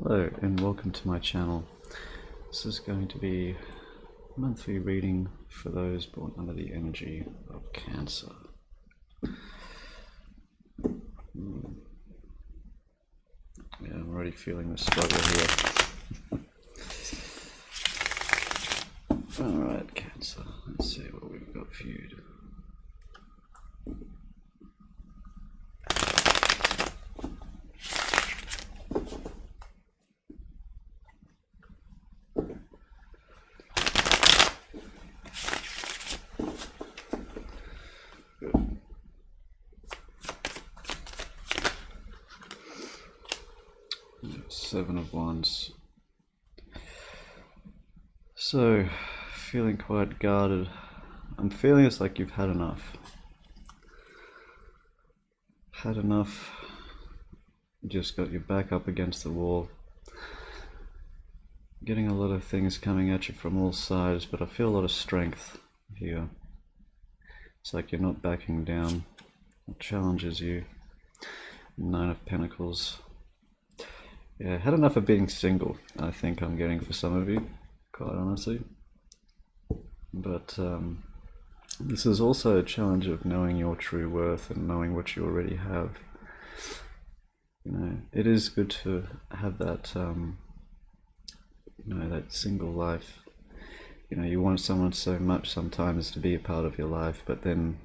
Hello and welcome to my channel. This is going to be a monthly reading for those born under the energy of Cancer. Yeah, I'm already feeling the struggle here. Alright, Cancer, let's see what we've got for you. Seven of Wands. So, feeling quite guarded. I'm feeling it's like you've had enough. Had enough. You just got your back up against the wall. Getting a lot of things coming at you from all sides, but I feel a lot of strength here. It's like you're not backing down. It challenges you. Nine of Pentacles. Yeah, had enough of being single, I think I'm getting for some of you, quite honestly. But this is also a challenge of knowing your true worth and knowing what you already have. You know, it is good to have that, that single life. You know, you want someone so much sometimes to be a part of your life, but then,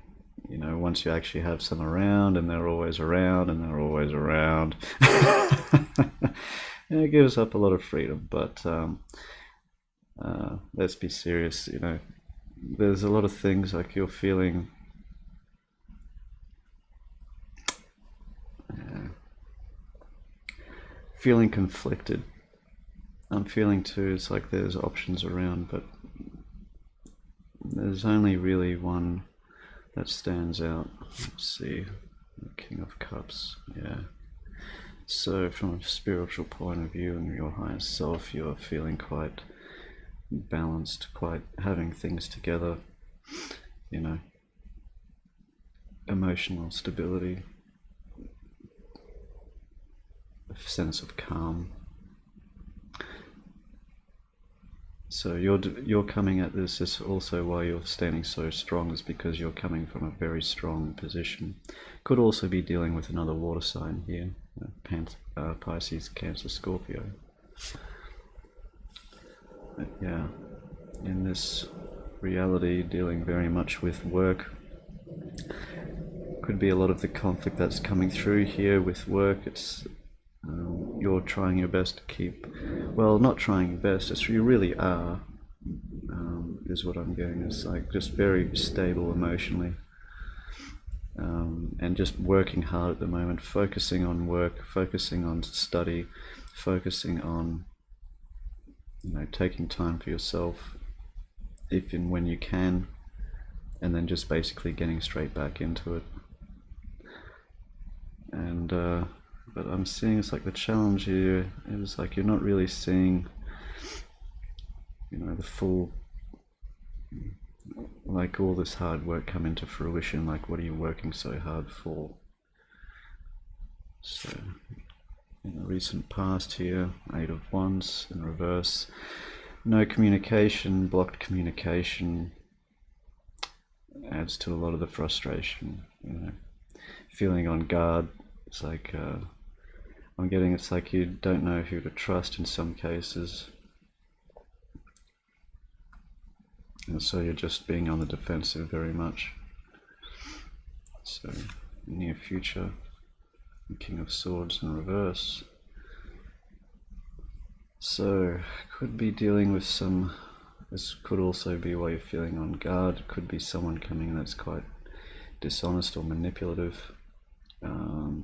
you know, once you actually have some around and they're always around and they're always around, it gives up a lot of freedom. But let's be serious, you know, there's a lot of things like you're feeling feeling conflicted. I'm feeling too, it's like there's options around, but there's only really one that stands out. Let's see, the King of Cups. Yeah, so from a spiritual point of view and your higher self, you're feeling quite balanced, quite having things together, you know, emotional stability, a sense of calm. So you're coming at this is also why you're standing so strong, is because you're coming from a very strong position. Could also be dealing with another water sign here, Pisces, Cancer, Scorpio. But yeah, in this reality, dealing very much with work. Could be a lot of the conflict that's coming through here with work. It's you're trying your best to keep, well, not trying your best, it's you really are, is what I'm getting. It's like just very stable emotionally, and just working hard at the moment, focusing on work, focusing on study, focusing on, you know, taking time for yourself if and when you can, and then just basically getting straight back into it. And but I'm seeing it's like the challenge here is like you're not really seeing, you know, the full, like all this hard work come into fruition. Like, what are you working so hard for? So in the recent past here, Eight of Wands in reverse, no communication, blocked communication adds to a lot of the frustration, you know, feeling on guard. It's like I'm getting, it's like you don't know who to trust in some cases, and so you're just being on the defensive very much. So near future, the King of Swords in reverse. So could be dealing with some, this could also be why you're feeling on guard. It could be someone coming in that's quite dishonest or manipulative.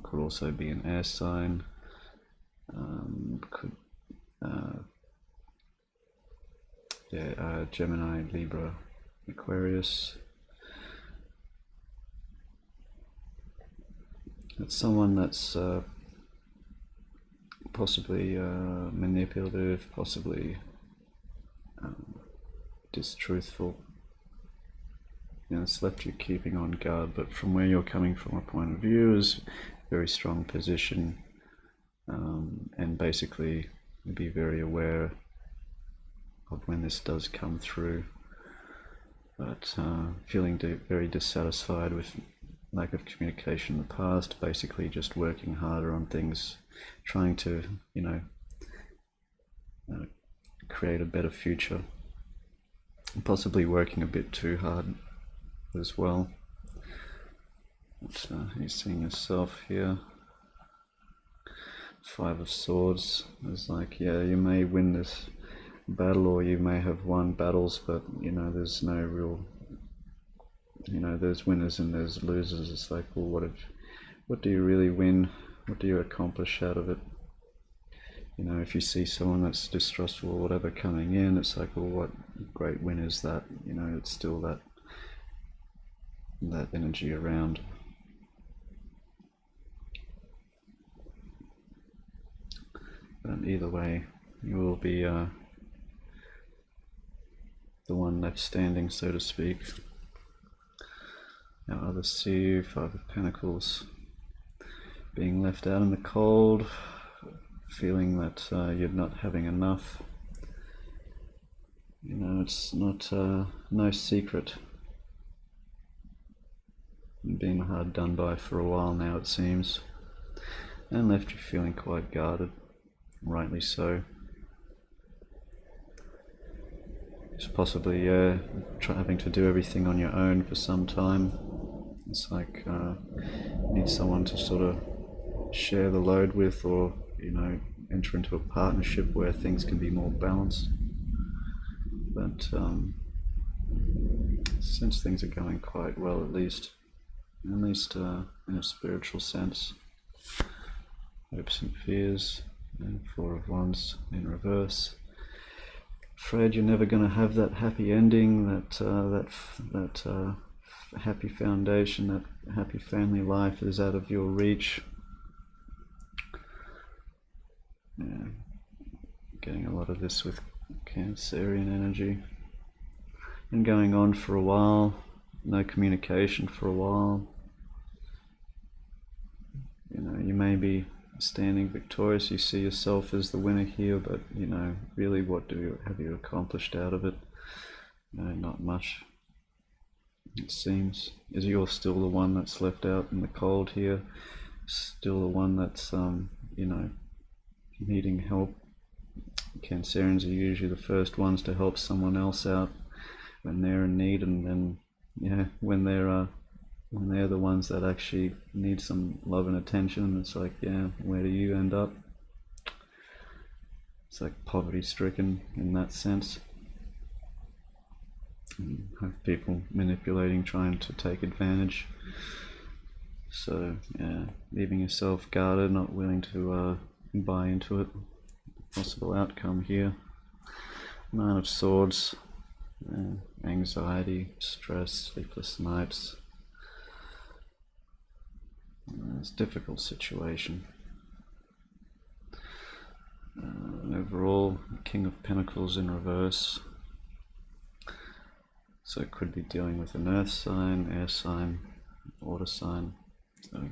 Could also be an air sign. Gemini, Libra, Aquarius. It's someone that's possibly manipulative, possibly distruthful. You know, it's left you keeping on guard, but from where you're coming from, a point of view is very strong position, and basically be very aware of when this does come through, but feeling very dissatisfied with lack of communication in the past, basically just working harder on things, trying to, create a better future, and possibly working a bit too hard as well. But you're seeing yourself here. 5 of Swords is like, yeah, you may win this battle, or you may have won battles, but there's no real, there's winners and there's losers. It's like, well, what do you really win? What do you accomplish out of it? If you see someone that's distrustful or whatever coming in, it's like, well, what great win is that? It's still that energy around. But either way, you will be the one left standing, so to speak. Now others see you, 5 of Pentacles, being left out in the cold, feeling that you're not having enough. It's not no secret. You've been hard done by for a while now, it seems, and left you feeling quite guarded, rightly so. It's possibly having to do everything on your own for some time. It's like you need someone to sort of share the load with, or enter into a partnership where things can be more balanced. But since things are going quite well, at least in a spiritual sense. Hopes and fears, and 4 of Wands in reverse. Afraid you're never going to have that happy ending, that happy foundation, that happy family life is out of your reach. Yeah, getting a lot of this with Cancerian energy, and going on for a while, no communication for a while. You may be standing victorious, you see yourself as the winner here, but really, what have you accomplished out of it? Not much, it seems. Is you're still the one that's left out in the cold here, still the one that's needing help. Cancerians are usually the first ones to help someone else out when they're in need, and then when they're the ones that actually need some love and attention, it's like, where do you end up? It's like poverty-stricken in that sense. And have people manipulating, trying to take advantage. So leaving yourself guarded, not willing to buy into it. Possible outcome here. 9 of Swords, anxiety, stress, sleepless nights. It's a difficult situation. Overall, King of Pentacles in reverse. So it could be dealing with an earth sign, air sign, water sign. So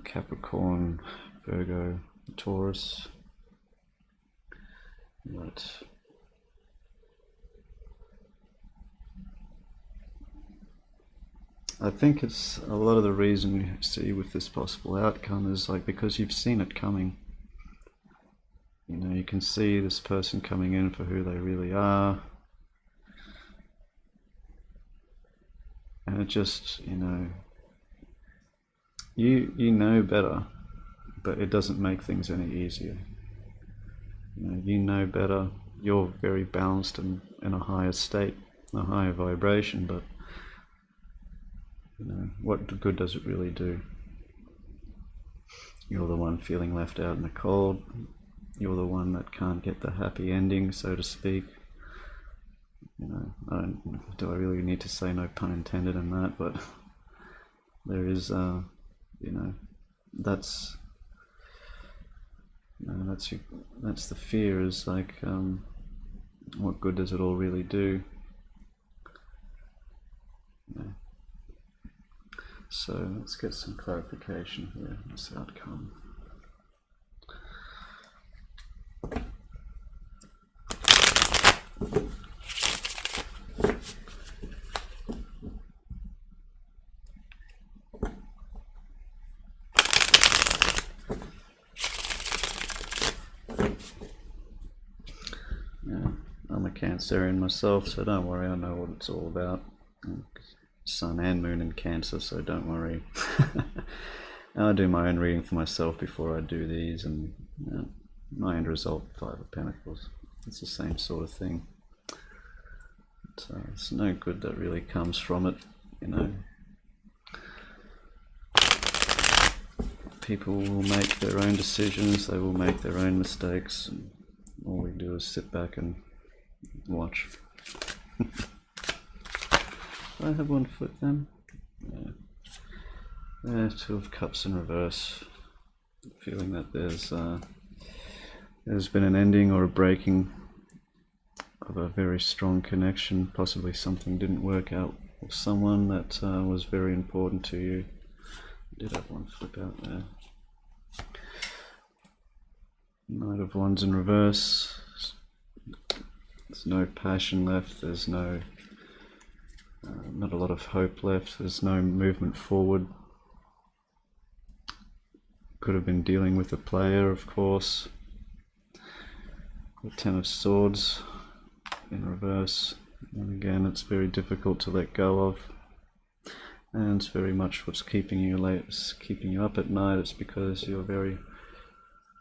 Capricorn, Virgo, Taurus. But I think it's a lot of the reason you see with this possible outcome is like because you've seen it coming. You can see this person coming in for who they really are. And it just, you know better, but it doesn't make things any easier. You know better, you're very balanced and in a higher state, a higher vibration, but what good does it really do? You're the one feeling left out in the cold. You're the one that can't get the happy ending, so to speak. Do I really need to say no pun intended in that? But there is, that's the fear. Is like, what good does it all really do? So let's get some clarification here. This outcome. Cancerian myself, so don't worry, I know what it's all about. Sun and Moon in Cancer, so don't worry. I do my own reading for myself before I do these, and my end result, Five of Pentacles. It's the same sort of thing. It's no good that really comes from it, you know. People will make their own decisions, they will make their own mistakes, and all we do is sit back and watch. Do I have 1 foot then? Yeah. Two of Cups in reverse. Feeling that there's been an ending or a breaking of a very strong connection. Possibly something didn't work out with someone that was very important to you. I did have 1 flip out there. Knight of Wands in reverse. There's no passion left. There's no not a lot of hope left. There's no movement forward. Could have been dealing with a player, of course. The Ten of Swords in reverse. And again, it's very difficult to let go of. And it's very much what's keeping you up at night. It's because you're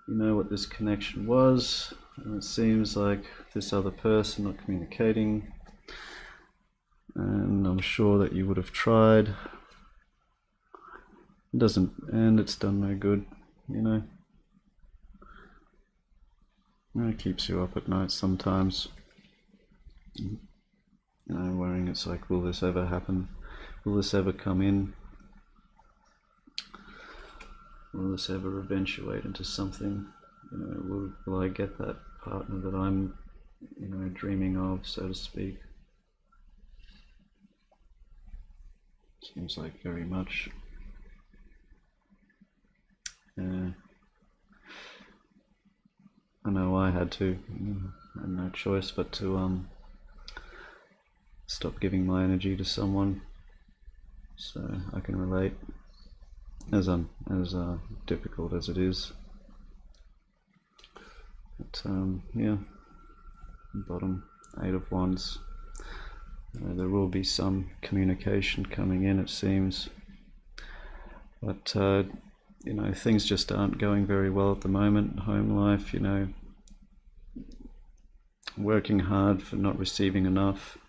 you know what this connection was, and it seems like this other person not communicating, and I'm sure that you would have tried. It doesn't, and it's done no good, you know. And it keeps you up at night sometimes. You know, worrying, it's like, will this ever happen? Will this ever come in? Will this ever eventuate into something? You know, will I get that partner that I'm, you know, dreaming of, so to speak? Seems like very much. I know I had to. I had no choice but to stop giving my energy to someone. So I can relate, as difficult as it is. But yeah, bottom, Eight of Wands. There will be some communication coming in, it seems. But you know, things just aren't going very well at the moment. Home life, you know, working hard for not receiving enough.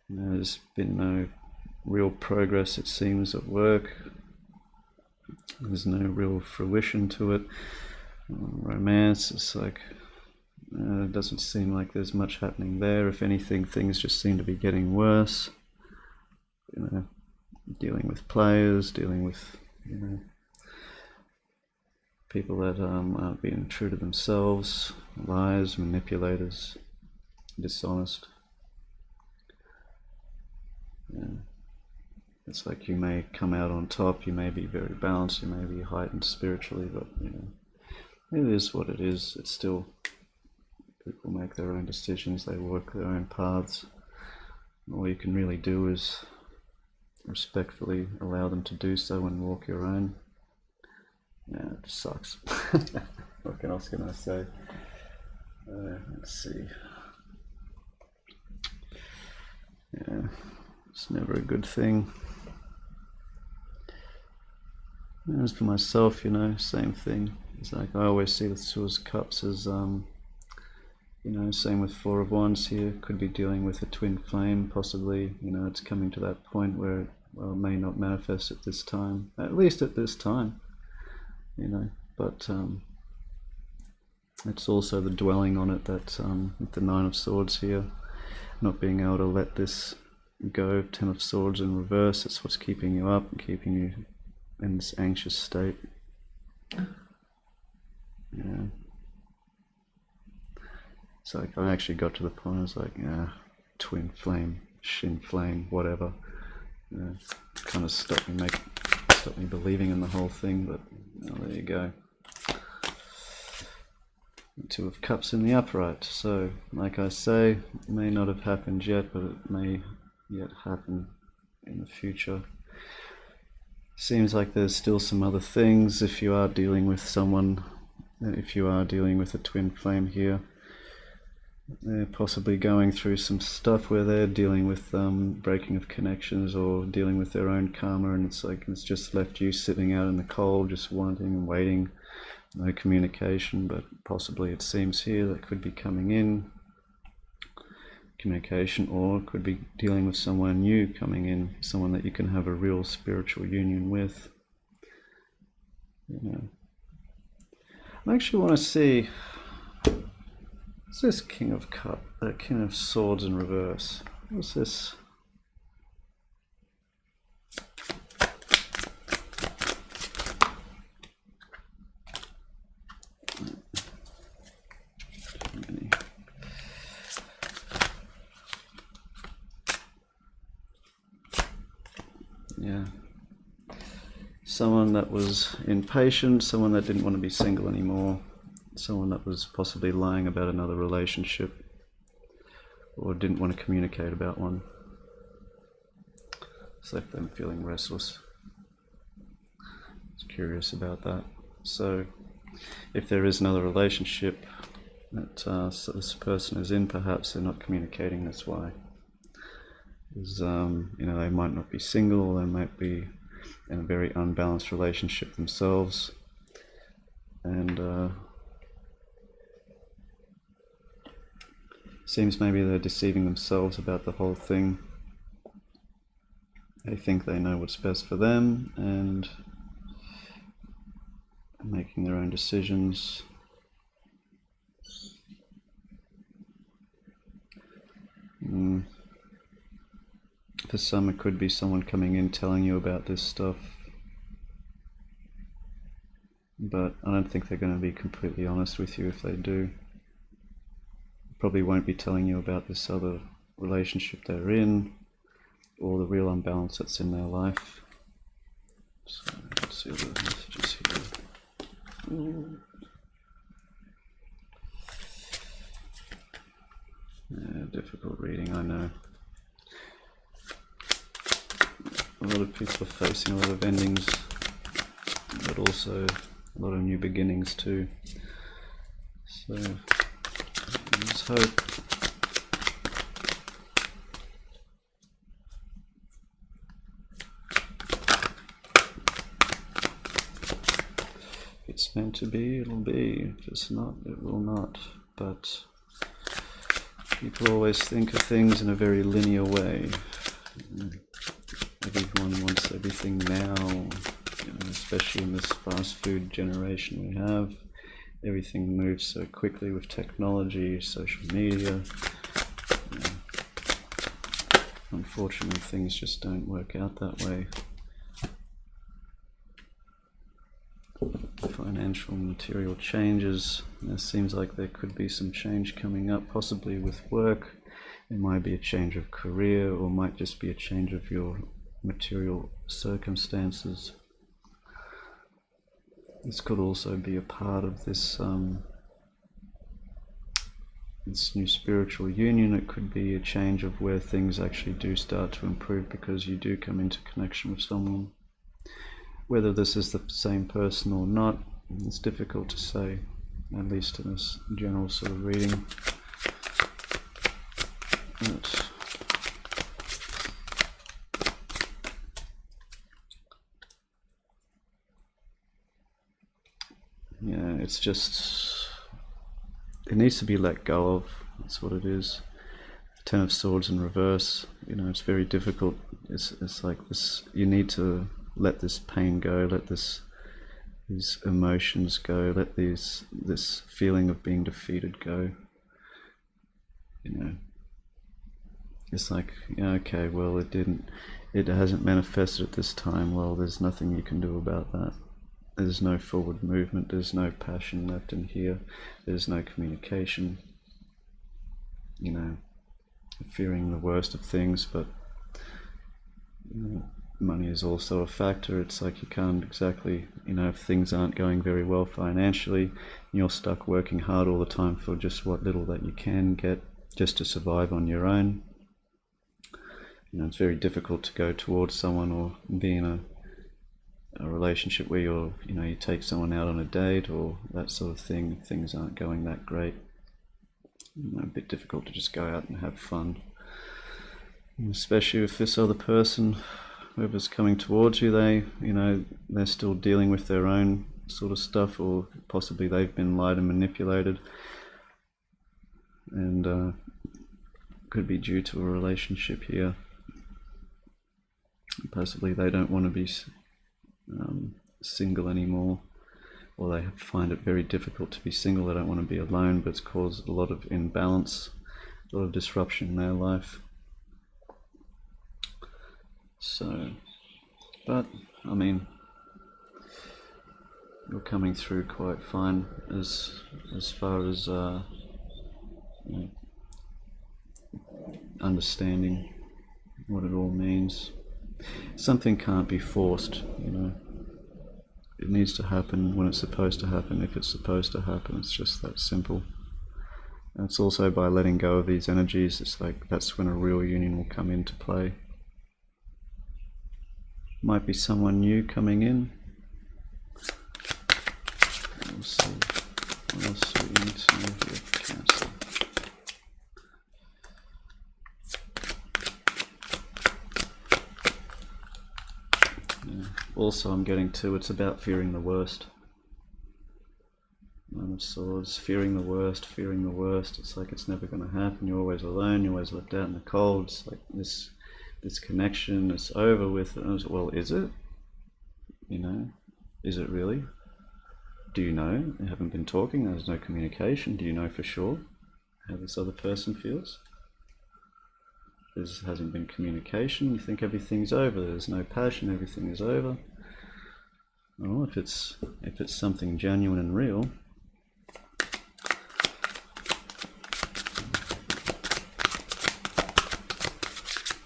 You know, there's been no real progress, it seems, at work. There's no real fruition to it. Romance, it's like, it doesn't seem like there's much happening there. If anything, things just seem to be getting worse. You know, dealing with players, dealing with, you know, people that aren't being true to themselves, liars, manipulators, dishonest. Yeah. It's like you may come out on top, you may be very balanced, you may be heightened spiritually, but you know, it is what it is. It's still, people make their own decisions, they walk their own paths. All you can really do is respectfully allow them to do so and walk your own. Yeah, it sucks. What else can I say? Let's see. Yeah, it's never a good thing. As for myself, you know, same thing. It's like I always see the Two of Cups as, you know, same with Four of Wands here. Could be dealing with a twin flame, possibly. You know, it's coming to that point where it, well, it may not manifest at this time, at least at this time. You know, but it's also the dwelling on it that with the Nine of Swords here, not being able to let this go. Ten of Swords in reverse, it's what's keeping you up and keeping you in this anxious state. Yeah. It's like I actually got to the point I was like, yeah, twin flame, shin flame, whatever. You know, kind of stopped me believing in the whole thing, but well, there you go. Two of Cups in the upright. So, like I say, it may not have happened yet, but it may yet happen in the future. Seems like there's still some other things if you are dealing with someone, if you are dealing with a twin flame here. they're possibly going through some stuff where they're dealing with breaking of connections or dealing with their own karma, and it's like it's just left you sitting out in the cold, just wanting and waiting, no communication. But possibly it seems here that could be coming in communication, or could be dealing with someone new coming in, someone that you can have a real spiritual union with. I actually want to see, what's this King of King of Swords in reverse? What's this? Yeah. Someone that was impatient, someone that didn't want to be single anymore, someone that was possibly lying about another relationship or didn't want to communicate about one. It's like them feeling restless. I was curious about that. So if there is another relationship that this person is in, perhaps they're not communicating, that's why. Because, they might not be single, they might be in a very unbalanced relationship themselves, and seems maybe they're deceiving themselves about the whole thing. They think they know what's best for them and making their own decisions. For some, it could be someone coming in telling you about this stuff, but I don't think they're going to be completely honest with you if they do. Probably won't be telling you about this other relationship they're in or the real unbalance that's in their life. So let's see the messages here. Yeah, difficult reading, I know. A lot of people are facing a lot of endings, but also a lot of new beginnings too. So let's hope. If it's meant to be, it'll be. If it's not, it will not. But people always think of things in a very linear way. Everyone wants everything now, especially in this fast food generation we have. Everything moves so quickly with technology, social media. Unfortunately, things just don't work out that way. Financial and material changes. It seems like there could be some change coming up, possibly with work. It might be a change of career, or might just be a change of your material circumstances. This could also be a part of this this new spiritual union. It could be a change of where things actually do start to improve because you do come into connection with someone. Whether this is the same person or not, it's difficult to say, at least in this general sort of reading. But yeah, it's just, it needs to be let go of. That's what it is. Ten of Swords in reverse. It's very difficult. It's like this. You need to let this pain go. Let these emotions go. Let this feeling of being defeated go. It's like, okay, well, it hasn't manifested at this time. Well, there's nothing you can do about that. There's no forward movement, there's no passion left in here, there's no communication, fearing the worst of things, but money is also a factor. It's like you can't exactly, if things aren't going very well financially, you're stuck working hard all the time for just what little that you can get just to survive on your own. It's very difficult to go towards someone or be in a relationship where you take someone out on a date or that sort of thing. Things aren't going that great. a bit difficult to just go out and have fun, especially if this other person, whoever's coming towards you, they're still dealing with their own sort of stuff, or possibly they've been lied and manipulated, and could be due to a relationship here. Possibly they don't want to be single anymore, or they find it very difficult to be single. They don't want to be alone, but it's caused a lot of imbalance, a lot of disruption in their life. So, but I mean, you're coming through quite fine as far as understanding what it all means. Something can't be forced, It needs to happen when it's supposed to happen, if it's supposed to happen. It's just that simple. And it's also by letting go of these energies, it's like that's when a real union will come into play. Might be someone new coming in. We'll see. What else do we need to know here for Cancer? Also, I'm getting to, it's about fearing the worst. Nine of Swords, fearing the worst. It's like it's never going to happen. You're always alone. You're always left out in the cold. It's like this connection is over with. And I was, well, is it? Is it really? Do you know? You haven't been talking. There's no communication. Do you know for sure how this other person feels? There hasn't been communication. You think everything's over. There's no passion. Everything is over. Well, if it's something genuine and real,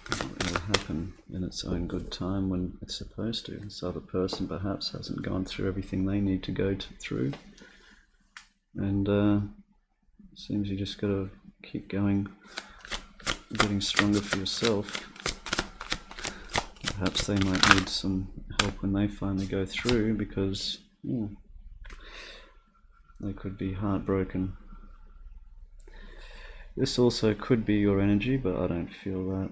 it will happen in its own good time when it's supposed to. This other person perhaps hasn't gone through everything they need to go through, and it seems you just got to keep going. Getting stronger for yourself. Perhaps they might need some help when they finally go through, because they could be heartbroken. This also could be your energy, but I don't feel that.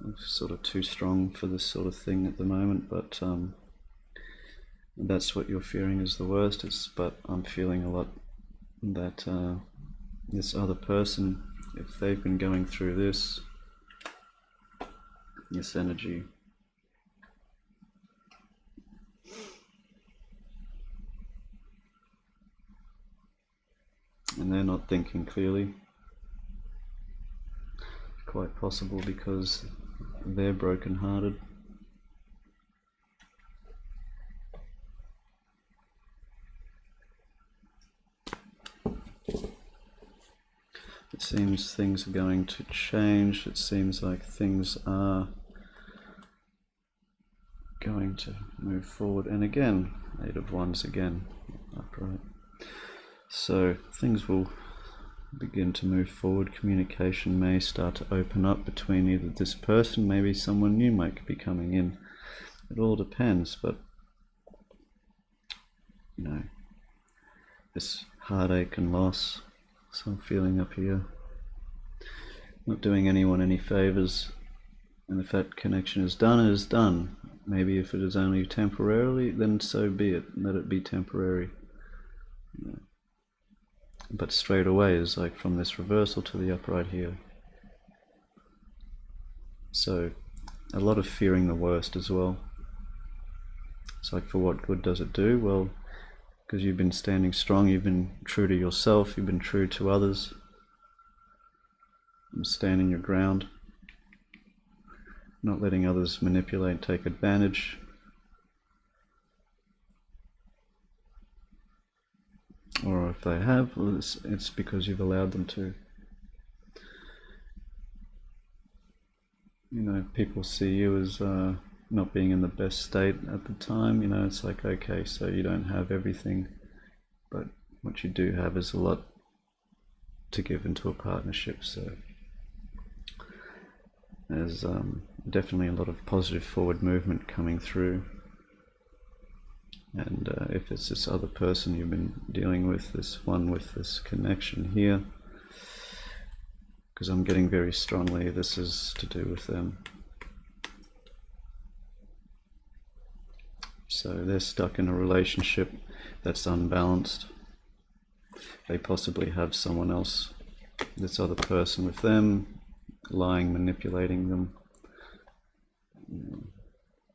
I'm sort of too strong for this sort of thing at the moment, but that's what you're fearing is the worst. But I'm feeling a lot that this other person, if they've been going through this energy, and they're not thinking clearly, quite possible because they're broken-hearted. It seems things are going to change. It seems like things are going to move forward. And again, Eight of Wands again, upright. So things will begin to move forward. Communication may start to open up between either this person, maybe someone new might be coming in. It all depends, but this heartache and loss, some feeling up here, not doing anyone any favors, and if that connection is done, it is done. Maybe if it is only temporarily, then so be it. Let it be temporary. But straight away is like from this reversal to the upright here. So a lot of fearing the worst as well. It's like, for what good does it do? Well, because you've been standing strong, you've been true to yourself, you've been true to others, and standing your ground, not letting others manipulate, take advantage. Or if they have, well, it's because you've allowed them to. People see you as not being in the best state at the time. It's like, okay, so you don't have everything, but what you do have is a lot to give into a partnership. So there's definitely a lot of positive forward movement coming through. And if it's this other person you've been dealing with, this one with this connection here, because I'm getting very strongly this is to do with them. So they're stuck in a relationship that's unbalanced. They possibly have someone else, this other person with them, lying, manipulating them.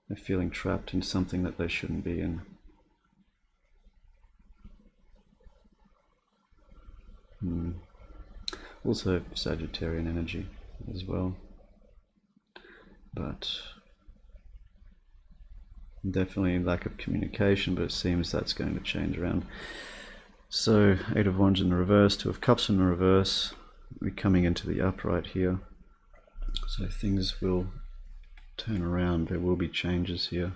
They're feeling trapped in something that they shouldn't be in. Also Sagittarian energy as well, but definitely lack of communication, but it seems that's going to change around. So 8 of Wands in the reverse, 2 of Cups in the reverse, we're coming into the upright here, so things will turn around, there will be changes here.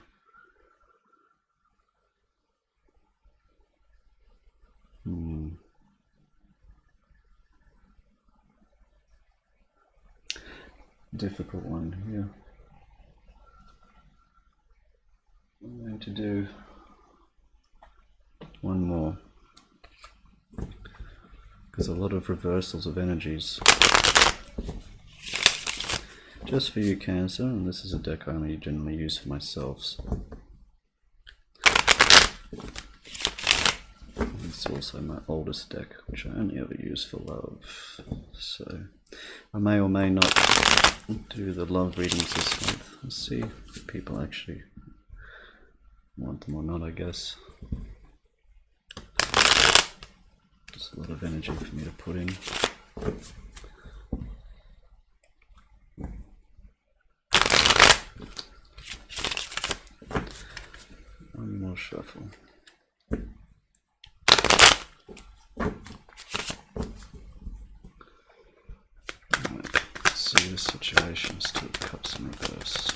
Difficult one here. I'm going to do one more, because a lot of reversals of energies. Just for you, Cancer, and this is a deck I only generally use for myself. So. It's also my oldest deck, which I only ever use for love. So I may or may not do the love readings this month. Let's see if people actually want them or not, I guess. Just a lot of energy for me to put in. One more shuffle. Let's see the situations. 2 of Cups in reverse.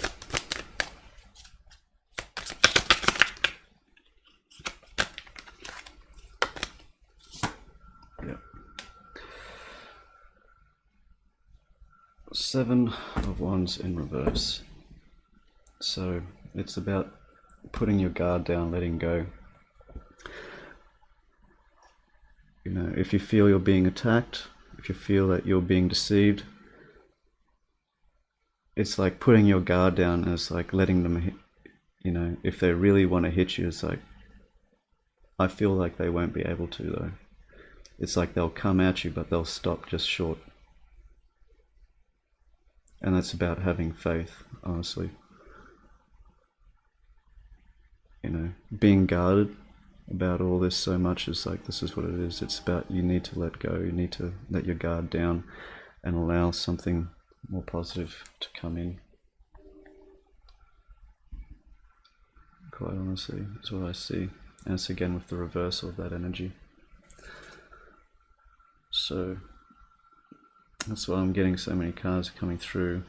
Yep. 7 of Wands in reverse. So it's about putting your guard down, letting go. You know, if you feel you're being attacked, if you feel that you're being deceived, it's like putting your guard down, and it's like letting them hit, you know, if they really want to hit you, it's like, I feel like they won't be able to though. It's like they'll come at you, but they'll stop just short. And that's about having faith, honestly. You know, being guarded about all this so much is like, this is what it is. It's about, you need to let go, you need to let your guard down and allow something more positive to come in. Quite honestly, is what I see. And it's again with the reversal of that energy. So that's why I'm getting so many cards coming through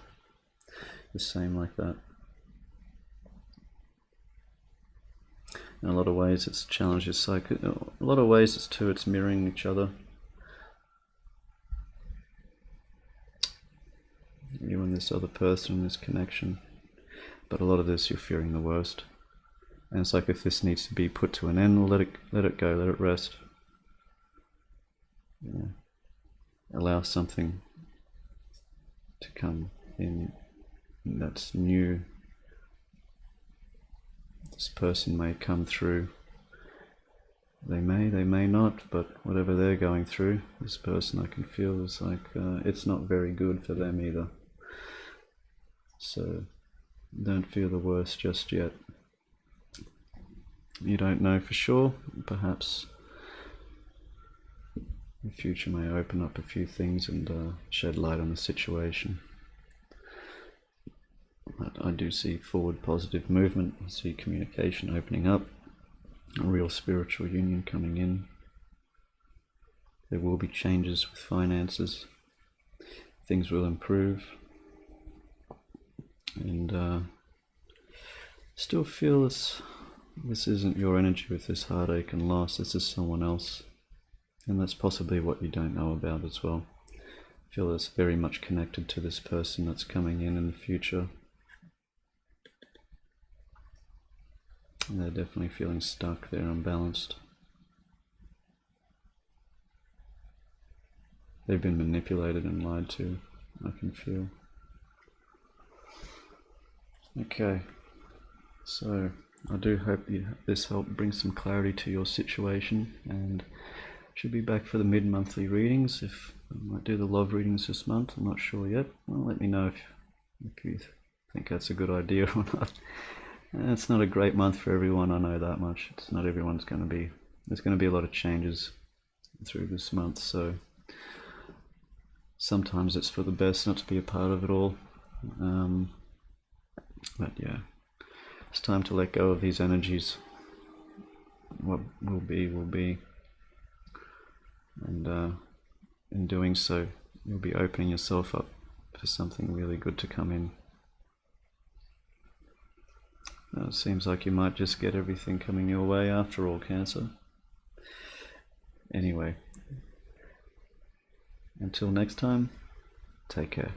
the same like that. In a lot of ways it's challenges, like a lot of ways it's mirroring each other. You and this other person, this connection, but a lot of this you're fearing the worst. And it's like, if this needs to be put to an end, let it go, let it rest. Yeah. Allow something to come in that's new. This person may come through. They may not, but whatever they're going through, this person, I can feel, is like, it's not very good for them either. So don't feel the worst just yet. You don't know for sure. Perhaps the future may open up a few things and shed light on the situation. But I do see forward positive movement. I see communication opening up, a real spiritual union coming in. There will be changes with finances. Things will improve. And still feel this isn't your energy with this heartache and loss. This is someone else. And that's possibly what you don't know about as well. I feel it's very much connected to this person that's coming in the future. And they're definitely feeling stuck, they're unbalanced. they've been manipulated and lied to, I can feel. Okay, so I do hope this helped bring some clarity to your situation, and should be back for the mid-monthly readings. If I might do the love readings this month, I'm not sure yet. Well, let me know if you think that's a good idea or not. It's not a great month for everyone, I know that much. It's not everyone's going to be, there's going to be a lot of changes through this month, so sometimes it's for the best not to be a part of it all. But yeah, it's time to let go of these energies. What will be, will be. And in doing so, you'll be opening yourself up for something really good to come in. It seems like you might just get everything coming your way after all, Cancer. Anyway, until next time, take care.